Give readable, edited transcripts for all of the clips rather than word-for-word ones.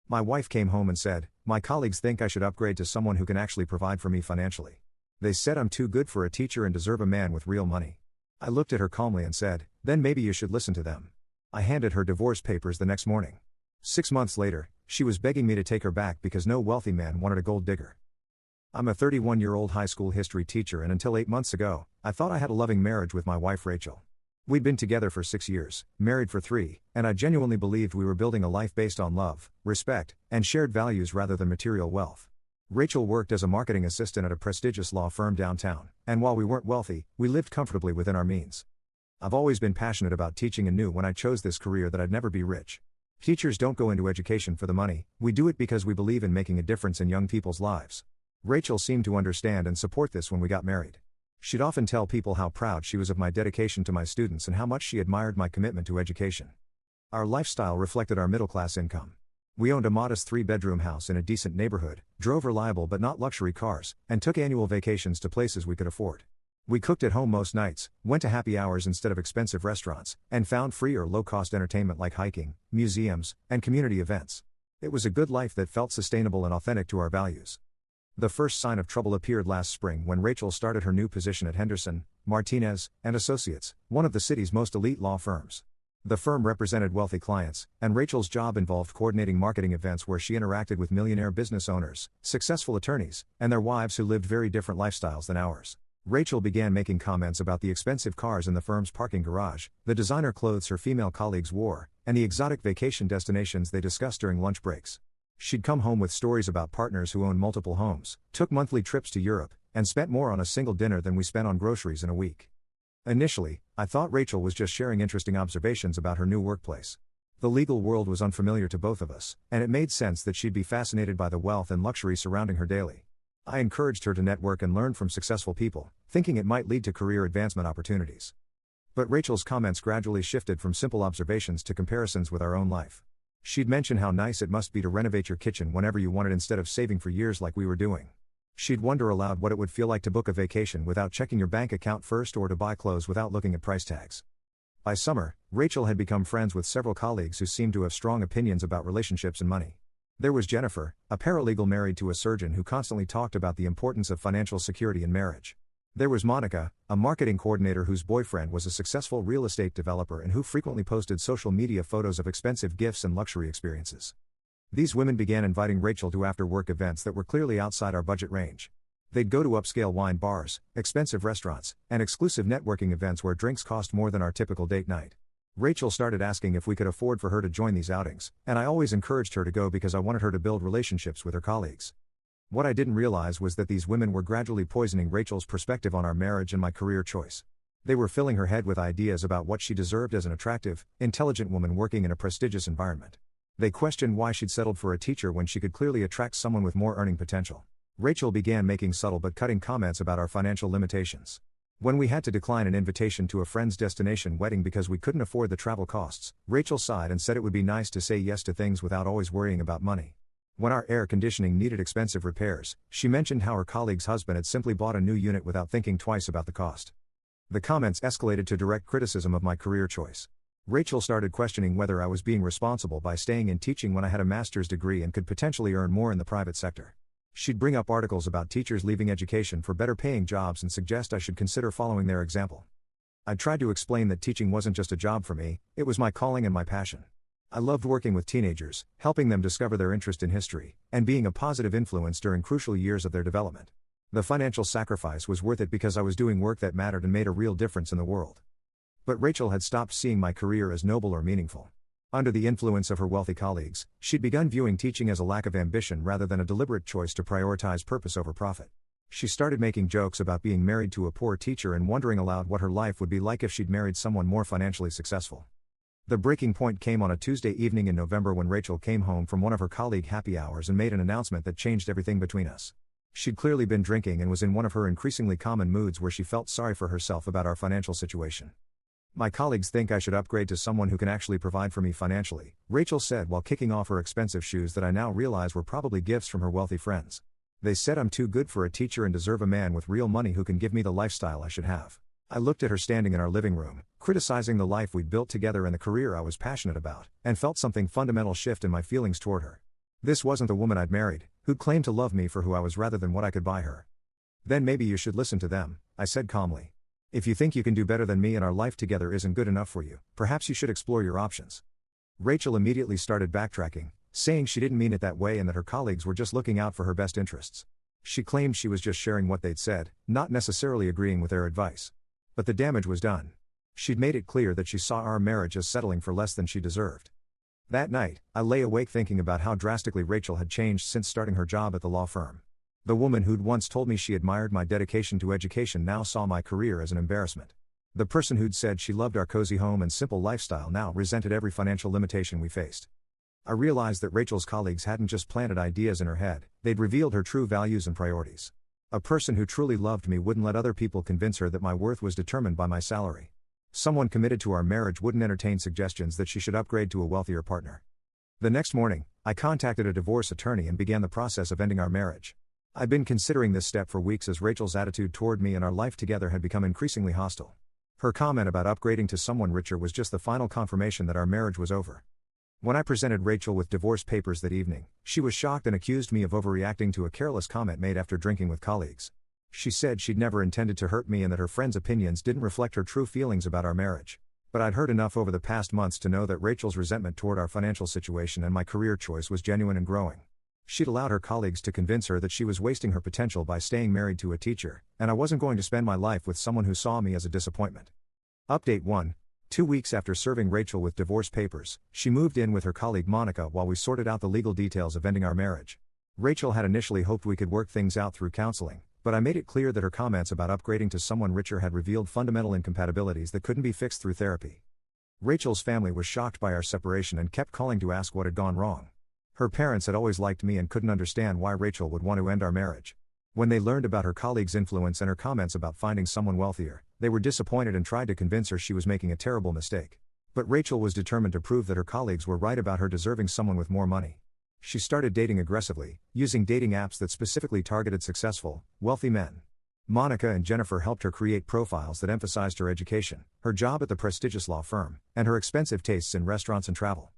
My wife came home and said, "My colleagues think I should upgrade to someone who can actually provide for me financially. They said I'm too good for a teacher and deserve a man with real money." I looked at her calmly and said, "Then maybe you should listen to them." I handed her divorce papers the next morning. 6 months later, she was begging me to take her back because no wealthy man wanted a gold digger. I'm a 31-year-old high school history teacher, and until 8 months ago, I thought I had a loving marriage with my wife Rachel. We'd been together for 6 years, married for 3, and I genuinely believed we were building a life based on love, respect, and shared values rather than material wealth. Rachel worked as a marketing assistant at a prestigious law firm downtown, and while we weren't wealthy, we lived comfortably within our means. I've always been passionate about teaching and knew when I chose this career that I'd never be rich. Teachers don't go into education for the money, we do it because we believe in making a difference in young people's lives. Rachel seemed to understand and support this when we got married. She'd often tell people how proud she was of my dedication to my students and how much she admired my commitment to education. Our lifestyle reflected our middle-class income. We owned a modest 3-bedroom house in a decent neighborhood, drove reliable but not luxury cars, and took annual vacations to places we could afford. We cooked at home most nights, went to happy hours instead of expensive restaurants, and found free or low-cost entertainment like hiking, museums, and community events. It was a good life that felt sustainable and authentic to our values. The first sign of trouble appeared last spring when Rachel started her new position at Henderson, Martinez, and Associates, one of the city's most elite law firms. The firm represented wealthy clients, and Rachel's job involved coordinating marketing events where she interacted with millionaire business owners, successful attorneys, and their wives who lived very different lifestyles than ours. Rachel began making comments about the expensive cars in the firm's parking garage, the designer clothes her female colleagues wore, and the exotic vacation destinations they discussed during lunch breaks. She'd come home with stories about partners who owned multiple homes, took monthly trips to Europe, and spent more on a single dinner than we spent on groceries in a week. Initially, I thought Rachel was just sharing interesting observations about her new workplace. The legal world was unfamiliar to both of us, and it made sense that she'd be fascinated by the wealth and luxury surrounding her daily. I encouraged her to network and learn from successful people, thinking it might lead to career advancement opportunities. But Rachel's comments gradually shifted from simple observations to comparisons with our own life. She'd mention how nice it must be to renovate your kitchen whenever you want it instead of saving for years like we were doing. She'd wonder aloud what it would feel like to book a vacation without checking your bank account first or to buy clothes without looking at price tags. By summer, Rachel had become friends with several colleagues who seemed to have strong opinions about relationships and money. There was Jennifer, a paralegal married to a surgeon who constantly talked about the importance of financial security in marriage. There was Monica, a marketing coordinator whose boyfriend was a successful real estate developer and who frequently posted social media photos of expensive gifts and luxury experiences. These women began inviting Rachel to after-work events that were clearly outside our budget range. They'd go to upscale wine bars, expensive restaurants, and exclusive networking events where drinks cost more than our typical date night. Rachel started asking if we could afford for her to join these outings, and I always encouraged her to go because I wanted her to build relationships with her colleagues. What I didn't realize was that these women were gradually poisoning Rachel's perspective on our marriage and my career choice. They were filling her head with ideas about what she deserved as an attractive, intelligent woman working in a prestigious environment. They questioned why she'd settled for a teacher when she could clearly attract someone with more earning potential. Rachel began making subtle but cutting comments about our financial limitations. When we had to decline an invitation to a friend's destination wedding because we couldn't afford the travel costs, Rachel sighed and said it would be nice to say yes to things without always worrying about money. When our air conditioning needed expensive repairs, she mentioned how her colleague's husband had simply bought a new unit without thinking twice about the cost. The comments escalated to direct criticism of my career choice. Rachel started questioning whether I was being responsible by staying in teaching when I had a master's degree and could potentially earn more in the private sector. She'd bring up articles about teachers leaving education for better paying jobs and suggest I should consider following their example. I tried to explain that teaching wasn't just a job for me, it was my calling and my passion. I loved working with teenagers, helping them discover their interest in history, and being a positive influence during crucial years of their development. The financial sacrifice was worth it because I was doing work that mattered and made a real difference in the world. But Rachel had stopped seeing my career as noble or meaningful. Under the influence of her wealthy colleagues, she'd begun viewing teaching as a lack of ambition rather than a deliberate choice to prioritize purpose over profit. She started making jokes about being married to a poor teacher and wondering aloud what her life would be like if she'd married someone more financially successful. The breaking point came on a Tuesday evening in November when Rachel came home from one of her colleague happy hours and made an announcement that changed everything between us. She'd clearly been drinking and was in one of her increasingly common moods where she felt sorry for herself about our financial situation. "My colleagues think I should upgrade to someone who can actually provide for me financially," Rachel said while kicking off her expensive shoes that I now realize were probably gifts from her wealthy friends. "They said I'm too good for a teacher and deserve a man with real money who can give me the lifestyle I should have." I looked at her standing in our living room, criticizing the life we'd built together and the career I was passionate about, and felt something fundamental shift in my feelings toward her. This wasn't the woman I'd married, who'd claimed to love me for who I was rather than what I could buy her. Then maybe you should listen to them, I said calmly. If you think you can do better than me and our life together isn't good enough for you, perhaps you should explore your options. Rachel immediately started backtracking, saying she didn't mean it that way and that her colleagues were just looking out for her best interests. She claimed she was just sharing what they'd said, not necessarily agreeing with their advice. But the damage was done. She'd made it clear that she saw our marriage as settling for less than she deserved. That night, I lay awake thinking about how drastically Rachel had changed since starting her job at the law firm. The woman who'd once told me she admired my dedication to education now saw my career as an embarrassment. The person who'd said she loved our cozy home and simple lifestyle now resented every financial limitation we faced. I realized that Rachel's colleagues hadn't just planted ideas in her head, they'd revealed her true values and priorities. A person who truly loved me wouldn't let other people convince her that my worth was determined by my salary. Someone committed to our marriage wouldn't entertain suggestions that she should upgrade to a wealthier partner. The next morning, I contacted a divorce attorney and began the process of ending our marriage. I'd been considering this step for weeks as Rachel's attitude toward me and our life together had become increasingly hostile. Her comment about upgrading to someone richer was just the final confirmation that our marriage was over. When I presented Rachel with divorce papers that evening, she was shocked and accused me of overreacting to a careless comment made after drinking with colleagues. She said she'd never intended to hurt me and that her friends' opinions didn't reflect her true feelings about our marriage. But I'd heard enough over the past months to know that Rachel's resentment toward our financial situation and my career choice was genuine and growing. She'd allowed her colleagues to convince her that she was wasting her potential by staying married to a teacher, and I wasn't going to spend my life with someone who saw me as a disappointment. Update 1. 2 weeks after serving Rachel with divorce papers, she moved in with her colleague Monica while we sorted out the legal details of ending our marriage. Rachel had initially hoped we could work things out through counseling, but I made it clear that her comments about upgrading to someone richer had revealed fundamental incompatibilities that couldn't be fixed through therapy. Rachel's family was shocked by our separation and kept calling to ask what had gone wrong. Her parents had always liked me and couldn't understand why Rachel would want to end our marriage. When they learned about her colleagues' influence and her comments about finding someone wealthier, they were disappointed and tried to convince her she was making a terrible mistake. But Rachel was determined to prove that her colleagues were right about her deserving someone with more money. She started dating aggressively, using dating apps that specifically targeted successful, wealthy men. Monica and Jennifer helped her create profiles that emphasized her education, her job at the prestigious law firm, and her expensive tastes in restaurants and travel.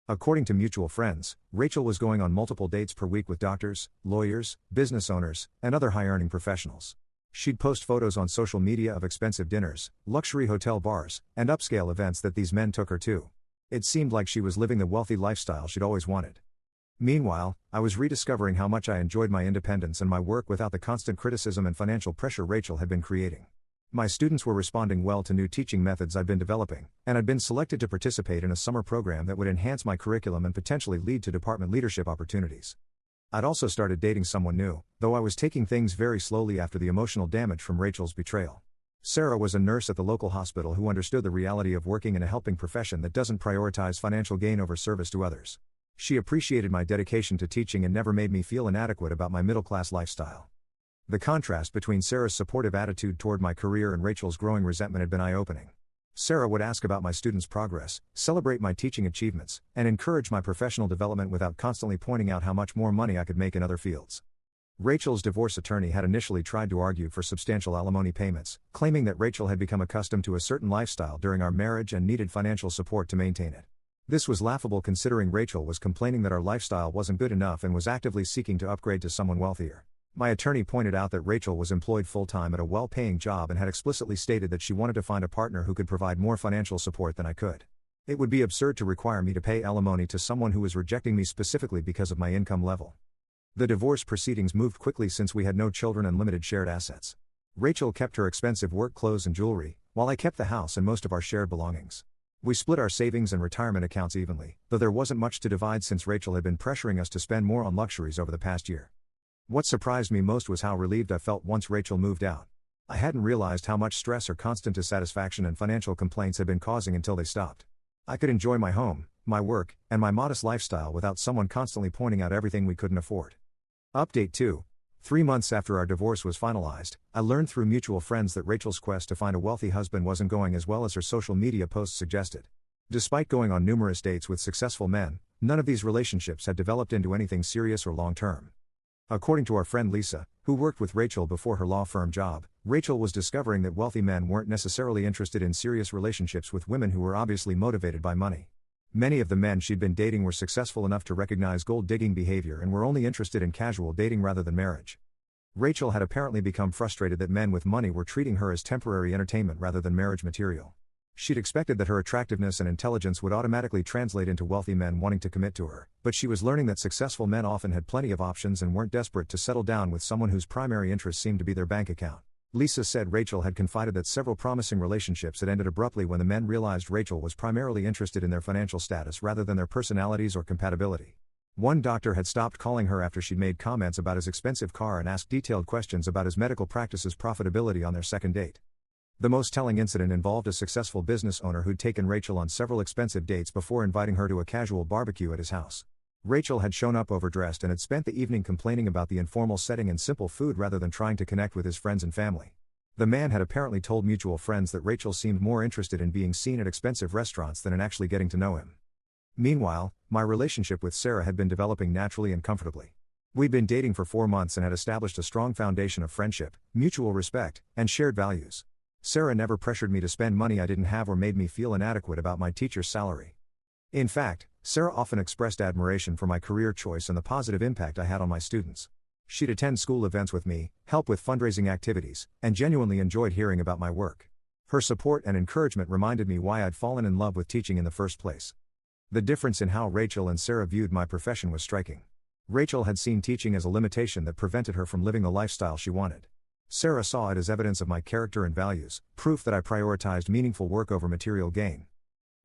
According to mutual friends, Rachel was going on multiple dates per week with doctors, lawyers, business owners, and other high-earning professionals. She'd post photos on social media of expensive dinners, luxury hotel bars, and upscale events that these men took her to. It seemed like she was living the wealthy lifestyle she'd always wanted. Meanwhile, I was rediscovering how much I enjoyed my independence and my work without the constant criticism and financial pressure Rachel had been creating. My students were responding well to new teaching methods I'd been developing, and I'd been selected to participate in a summer program that would enhance my curriculum and potentially lead to department leadership opportunities. I'd also started dating someone new, though I was taking things very slowly after the emotional damage from Rachel's betrayal. Sarah was a nurse at the local hospital who understood the reality of working in a helping profession that doesn't prioritize financial gain over service to others. She appreciated my dedication to teaching and never made me feel inadequate about my middle-class lifestyle. The contrast between Sarah's supportive attitude toward my career and Rachel's growing resentment had been eye-opening. Sarah would ask about my students' progress, celebrate my teaching achievements, and encourage my professional development without constantly pointing out how much more money I could make in other fields. Rachel's divorce attorney had initially tried to argue for substantial alimony payments, claiming that Rachel had become accustomed to a certain lifestyle during our marriage and needed financial support to maintain it. This was laughable considering Rachel was complaining that our lifestyle wasn't good enough and was actively seeking to upgrade to someone wealthier. My attorney pointed out that Rachel was employed full-time at a well-paying job and had explicitly stated that she wanted to find a partner who could provide more financial support than I could. It would be absurd to require me to pay alimony to someone who was rejecting me specifically because of my income level. The divorce proceedings moved quickly since we had no children and limited shared assets. Rachel kept her expensive work clothes and jewelry, while I kept the house and most of our shared belongings. We split our savings and retirement accounts evenly, though there wasn't much to divide since Rachel had been pressuring us to spend more on luxuries over the past year. What surprised me most was how relieved I felt once Rachel moved out. I hadn't realized how much stress her constant dissatisfaction and financial complaints had been causing until they stopped. I could enjoy my home, my work, and my modest lifestyle without someone constantly pointing out everything we couldn't afford. Update 2. 3 months after our divorce was finalized, I learned through mutual friends that Rachel's quest to find a wealthy husband wasn't going as well as her social media posts suggested. Despite going on numerous dates with successful men, none of these relationships had developed into anything serious or long-term. According to our friend Lisa, who worked with Rachel before her law firm job, Rachel was discovering that wealthy men weren't necessarily interested in serious relationships with women who were obviously motivated by money. Many of the men she'd been dating were successful enough to recognize gold-digging behavior and were only interested in casual dating rather than marriage. Rachel had apparently become frustrated that men with money were treating her as temporary entertainment rather than marriage material. She'd expected that her attractiveness and intelligence would automatically translate into wealthy men wanting to commit to her, but she was learning that successful men often had plenty of options and weren't desperate to settle down with someone whose primary interest seemed to be their bank account. Lisa said Rachel had confided that several promising relationships had ended abruptly when the men realized Rachel was primarily interested in their financial status rather than their personalities or compatibility. One doctor had stopped calling her after she'd made comments about his expensive car and asked detailed questions about his medical practice's profitability on their second date. The most telling incident involved a successful business owner who'd taken Rachel on several expensive dates before inviting her to a casual barbecue at his house. Rachel had shown up overdressed and had spent the evening complaining about the informal setting and simple food rather than trying to connect with his friends and family. The man had apparently told mutual friends that Rachel seemed more interested in being seen at expensive restaurants than in actually getting to know him. Meanwhile, my relationship with Sarah had been developing naturally and comfortably. We'd been dating for 4 months and had established a strong foundation of friendship, mutual respect, and shared values. Sarah never pressured me to spend money I didn't have or made me feel inadequate about my teacher's salary. In fact, Sarah often expressed admiration for my career choice and the positive impact I had on my students. She'd attend school events with me, help with fundraising activities, and genuinely enjoyed hearing about my work. Her support and encouragement reminded me why I'd fallen in love with teaching in the first place. The difference in how Rachel and Sarah viewed my profession was striking. Rachel had seen teaching as a limitation that prevented her from living the lifestyle she wanted. Sarah saw it as evidence of my character and values, proof that I prioritized meaningful work over material gain.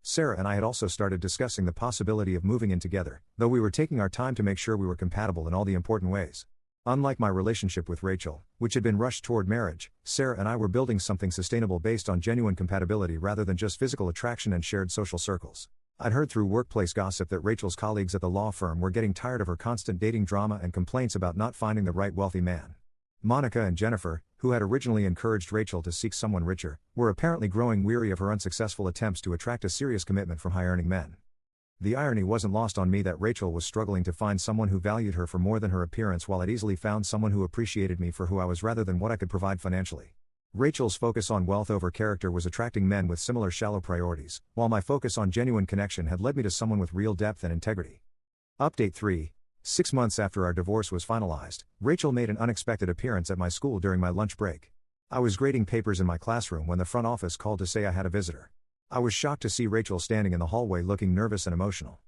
Sarah and I had also started discussing the possibility of moving in together, though we were taking our time to make sure we were compatible in all the important ways. Unlike my relationship with Rachel, which had been rushed toward marriage, Sarah and I were building something sustainable based on genuine compatibility rather than just physical attraction and shared social circles. I'd heard through workplace gossip that Rachel's colleagues at the law firm were getting tired of her constant dating drama and complaints about not finding the right wealthy man. Monica and Jennifer, who had originally encouraged Rachel to seek someone richer, were apparently growing weary of her unsuccessful attempts to attract a serious commitment from high-earning men. The irony wasn't lost on me that Rachel was struggling to find someone who valued her for more than her appearance while I'd easily found someone who appreciated me for who I was rather than what I could provide financially. Rachel's focus on wealth over character was attracting men with similar shallow priorities, while my focus on genuine connection had led me to someone with real depth and integrity. Update 3. 6 months after our divorce was finalized, Rachel made an unexpected appearance at my school during my lunch break. I was grading papers in my classroom when the front office called to say I had a visitor. I was shocked to see Rachel standing in the hallway looking nervous and emotional.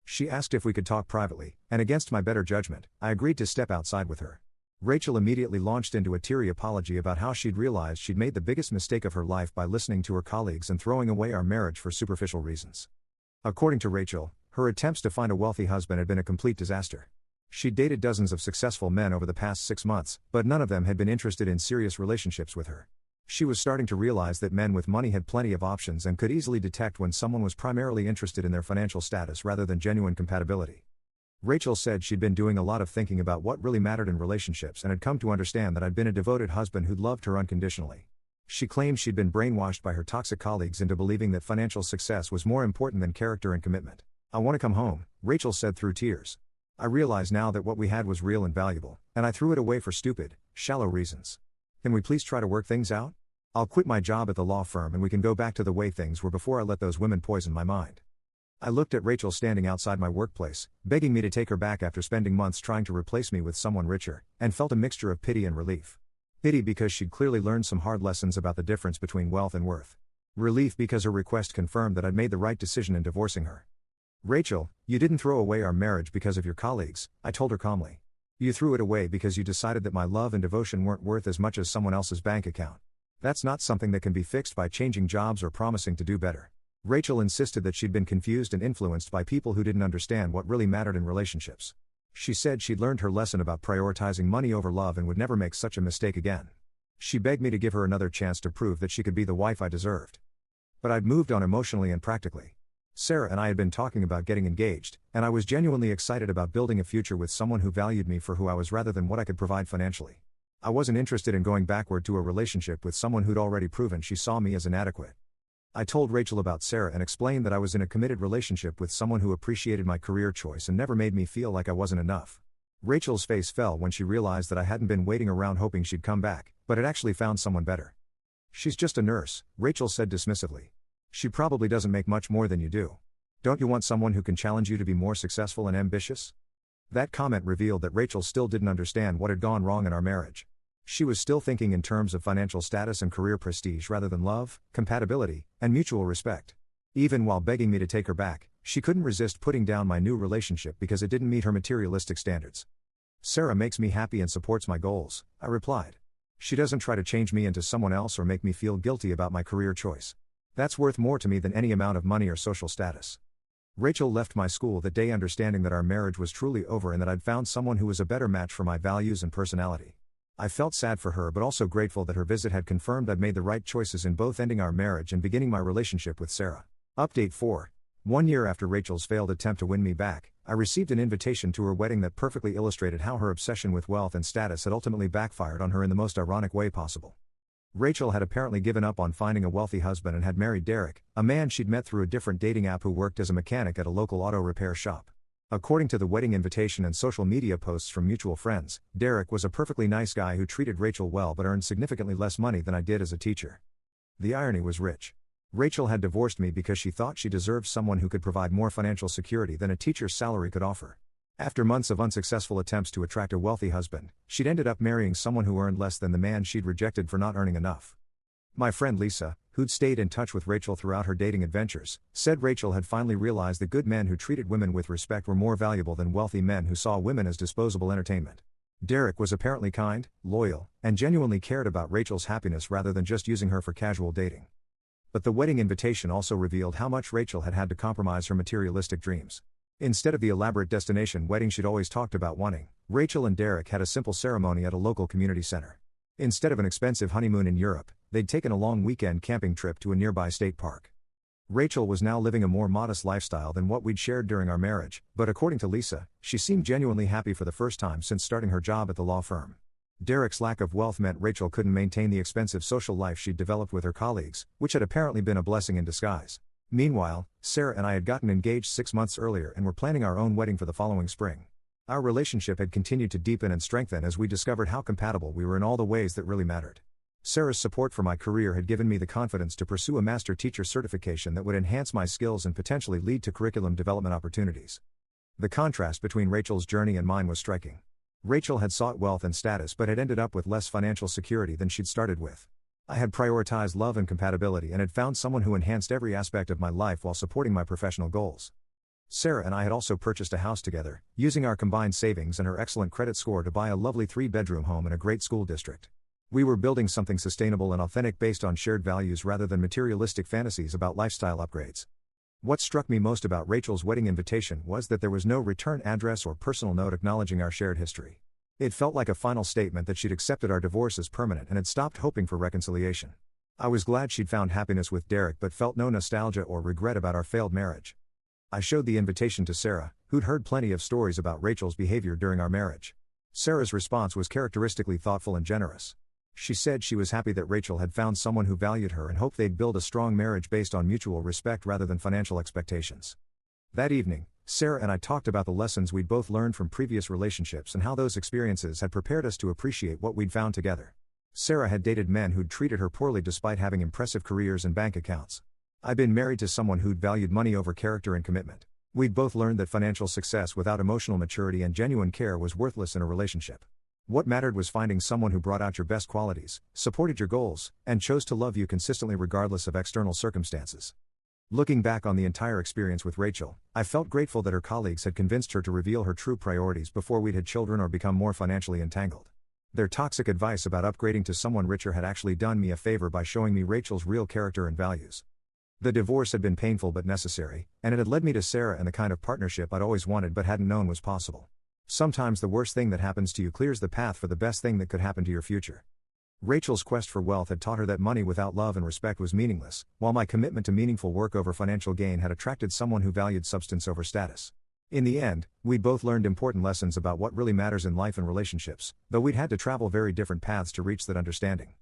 She asked if we could talk privately, and against my better judgment, I agreed to step outside with her. Rachel immediately launched into a teary apology about how she'd realized she'd made the biggest mistake of her life by listening to her colleagues and throwing away our marriage for superficial reasons. According to Rachel, her attempts to find a wealthy husband had been a complete disaster. She'd dated dozens of successful men over the past 6 months, but none of them had been interested in serious relationships with her. She was starting to realize that men with money had plenty of options and could easily detect when someone was primarily interested in their financial status rather than genuine compatibility. Rachel said she'd been doing a lot of thinking about what really mattered in relationships and had come to understand that I'd been a devoted husband who'd loved her unconditionally. She claimed she'd been brainwashed by her toxic colleagues into believing that financial success was more important than character and commitment. "I want to come home," Rachel said through tears. "I realize now that what we had was real and valuable, and I threw it away for stupid, shallow reasons. Can we please try to work things out? I'll quit my job at the law firm and we can go back to the way things were before I let those women poison my mind." I looked at Rachel standing outside my workplace, begging me to take her back after spending months trying to replace me with someone richer, and felt a mixture of pity and relief. Pity because she'd clearly learned some hard lessons about the difference between wealth and worth. Relief because her request confirmed that I'd made the right decision in divorcing her. "Rachel, you didn't throw away our marriage because of your colleagues," I told her calmly. "You threw it away because you decided that my love and devotion weren't worth as much as someone else's bank account. That's not something that can be fixed by changing jobs or promising to do better." Rachel insisted that she'd been confused and influenced by people who didn't understand what really mattered in relationships. She said she'd learned her lesson about prioritizing money over love and would never make such a mistake again. She begged me to give her another chance to prove that she could be the wife I deserved. But I'd moved on emotionally and practically. Sarah and I had been talking about getting engaged, and I was genuinely excited about building a future with someone who valued me for who I was rather than what I could provide financially. I wasn't interested in going backward to a relationship with someone who'd already proven she saw me as inadequate. I told Rachel about Sarah and explained that I was in a committed relationship with someone who appreciated my career choice and never made me feel like I wasn't enough. Rachel's face fell when she realized that I hadn't been waiting around hoping she'd come back, but had actually found someone better. "She's just a nurse," Rachel said dismissively. "She probably doesn't make much more than you do. Don't you want someone who can challenge you to be more successful and ambitious? That comment revealed that Rachel still didn't understand what had gone wrong in our marriage. She was still thinking in terms of financial status and career prestige rather than love, compatibility, and mutual respect. Even while begging me to take her back, she couldn't resist putting down my new relationship because it didn't meet her materialistic standards. Sarah makes me happy and supports my goals, I replied. She doesn't try to change me into someone else or make me feel guilty about my career choice. That's worth more to me than any amount of money or social status. Rachel left my school that day understanding that our marriage was truly over and that I'd found someone who was a better match for my values and personality. I felt sad for her but also grateful that her visit had confirmed I'd made the right choices in both ending our marriage and beginning my relationship with Sarah. Update 4. 1 year after Rachel's failed attempt to win me back, I received an invitation to her wedding that perfectly illustrated how her obsession with wealth and status had ultimately backfired on her in the most ironic way possible. Rachel had apparently given up on finding a wealthy husband and had married Derek, a man she'd met through a different dating app who worked as a mechanic at a local auto repair shop. According to the wedding invitation and social media posts from mutual friends, Derek was a perfectly nice guy who treated Rachel well but earned significantly less money than I did as a teacher. The irony was rich. Rachel had divorced me because she thought she deserved someone who could provide more financial security than a teacher's salary could offer. After months of unsuccessful attempts to attract a wealthy husband, she'd ended up marrying someone who earned less than the man she'd rejected for not earning enough. My friend Lisa, who'd stayed in touch with Rachel throughout her dating adventures, said Rachel had finally realized that good men who treated women with respect were more valuable than wealthy men who saw women as disposable entertainment. Derek was apparently kind, loyal, and genuinely cared about Rachel's happiness rather than just using her for casual dating. But the wedding invitation also revealed how much Rachel had had to compromise her materialistic dreams. Instead of the elaborate destination wedding she'd always talked about wanting, Rachel and Derek had a simple ceremony at a local community center. Instead of an expensive honeymoon in Europe, they'd taken a long weekend camping trip to a nearby state park. Rachel was now living a more modest lifestyle than what we'd shared during our marriage, but according to Lisa, she seemed genuinely happy for the first time since starting her job at the law firm. Derek's lack of wealth meant Rachel couldn't maintain the expensive social life she'd developed with her colleagues, which had apparently been a blessing in disguise. Meanwhile, Sarah and I had gotten engaged 6 months earlier and were planning our own wedding for the following spring. Our relationship had continued to deepen and strengthen as we discovered how compatible we were in all the ways that really mattered. Sarah's support for my career had given me the confidence to pursue a master teacher certification that would enhance my skills and potentially lead to curriculum development opportunities. The contrast between Rachel's journey and mine was striking. Rachel had sought wealth and status but had ended up with less financial security than she'd started with. I had prioritized love and compatibility and had found someone who enhanced every aspect of my life while supporting my professional goals. Sarah and I had also purchased a house together, using our combined savings and her excellent credit score to buy a lovely 3-bedroom home in a great school district. We were building something sustainable and authentic based on shared values rather than materialistic fantasies about lifestyle upgrades. What struck me most about Rachel's wedding invitation was that there was no return address or personal note acknowledging our shared history. It felt like a final statement that she'd accepted our divorce as permanent and had stopped hoping for reconciliation. I was glad she'd found happiness with Derek but felt no nostalgia or regret about our failed marriage. I showed the invitation to Sarah, who'd heard plenty of stories about Rachel's behavior during our marriage. Sarah's response was characteristically thoughtful and generous. She said she was happy that Rachel had found someone who valued her and hoped they'd build a strong marriage based on mutual respect rather than financial expectations. That evening, Sarah and I talked about the lessons we'd both learned from previous relationships and how those experiences had prepared us to appreciate what we'd found together. Sarah had dated men who'd treated her poorly despite having impressive careers and bank accounts. I'd been married to someone who'd valued money over character and commitment. We'd both learned that financial success without emotional maturity and genuine care was worthless in a relationship. What mattered was finding someone who brought out your best qualities, supported your goals, and chose to love you consistently regardless of external circumstances. Looking back on the entire experience with Rachel, I felt grateful that her colleagues had convinced her to reveal her true priorities before we'd had children or become more financially entangled. Their toxic advice about upgrading to someone richer had actually done me a favor by showing me Rachel's real character and values. The divorce had been painful but necessary, and it had led me to Sarah and the kind of partnership I'd always wanted but hadn't known was possible. Sometimes the worst thing that happens to you clears the path for the best thing that could happen to your future. Rachel's quest for wealth had taught her that money without love and respect was meaningless, while my commitment to meaningful work over financial gain had attracted someone who valued substance over status. In the end, we both learned important lessons about what really matters in life and relationships, though we'd had to travel very different paths to reach that understanding.